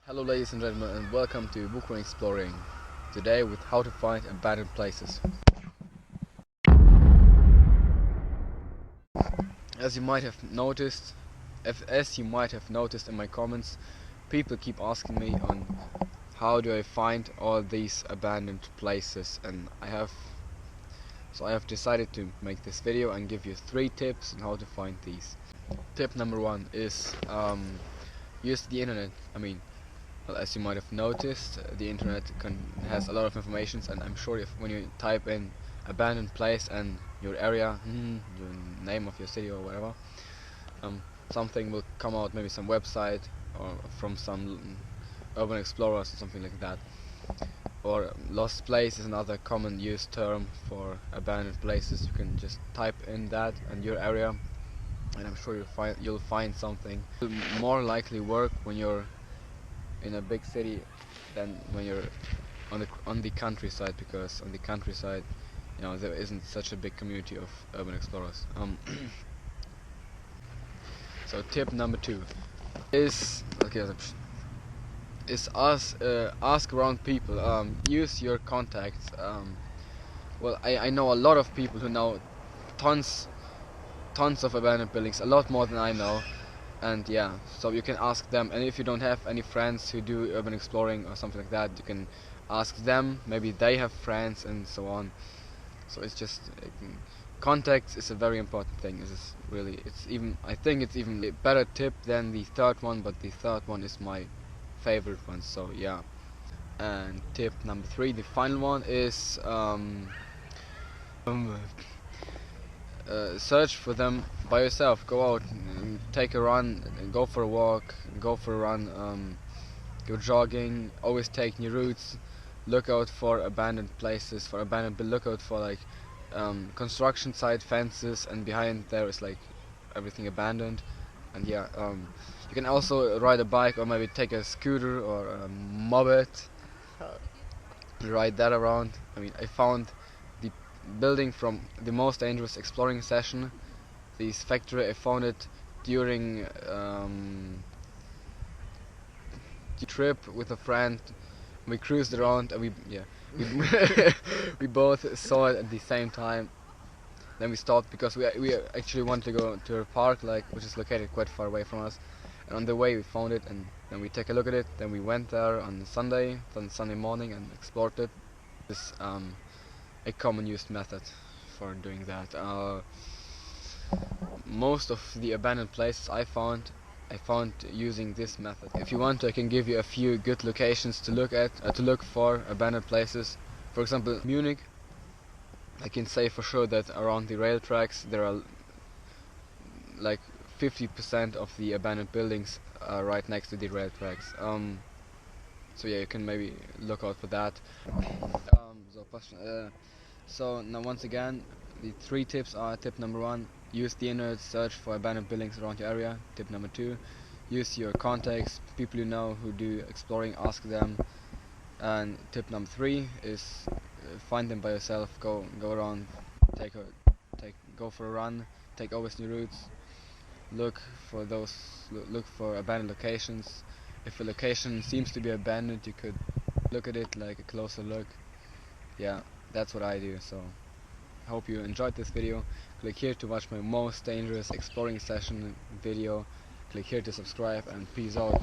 Hello ladies and gentlemen, and welcome to WukongExploring. Today with how to find abandoned places. As you might have noticed in my comments, people keep asking me on how do I find all these abandoned places, and I have decided to make this video and give you 3 tips on how to find these. Tip number 1 is use the internet. Well, as you might have noticed, the internet has a lot of information, and I'm sure when you type in abandoned place and your area, your name of your city or whatever, something will come out, maybe some website or from some urban explorers or something like that. Or lost place is another common used term for abandoned places. You can just type in that and your area, and I'm sure you'll find something. It will more likely work when you're in a big city than when you're on the countryside, because on the countryside, there isn't such a big community of urban explorers. So tip number 2 is ask around people. Use your contacts. Well, I know a lot of people who know tons of abandoned buildings, a lot more than I know. And yeah, so you can ask them, and if you don't have any friends who do urban exploring or something like that, you can ask them, maybe they have friends and so on. So it's just contacts is a very important thing. I think it's even a better tip than the third one, but the third one is my favorite one, so yeah. And tip number 3, the final one, is search for them by yourself. Go out, take a run, go for a walk, go for a run, go jogging. Always take new routes. Look out for abandoned places, look out for construction site fences, and behind there is everything abandoned. And yeah, you can also ride a bike or maybe take a scooter or a moped, ride that around. I found the building from the most dangerous exploring session, this factory. I found it during the trip with a friend. We cruised around and we both saw it at the same time. Then we stopped because we actually wanted to go to a park which is located quite far away from us. And on the way we found it, and then we take a look at it. Then we went there on Sunday morning and explored it. This a common used method for doing that. Most of the abandoned places I found using this method. If you want, I can give you a few good locations to look for abandoned places. For example, Munich. I can say for sure that around the rail tracks there are 50% of the abandoned buildings are right next to the rail tracks. So yeah, you can maybe look out for that. So now once again, the 3 tips are: tip number 1, use the internet, search for abandoned buildings around your area. Tip number 2, use your contacts, people you know who do exploring, ask them. And tip number 3 is find them by yourself. Go around, go for a run, take always new routes. Look for abandoned locations. If a location seems to be abandoned, you could look at it a closer look. Yeah, that's what I do. So I hope you enjoyed this video. Click here to watch my most dangerous exploring session video. Click here to subscribe, and peace out.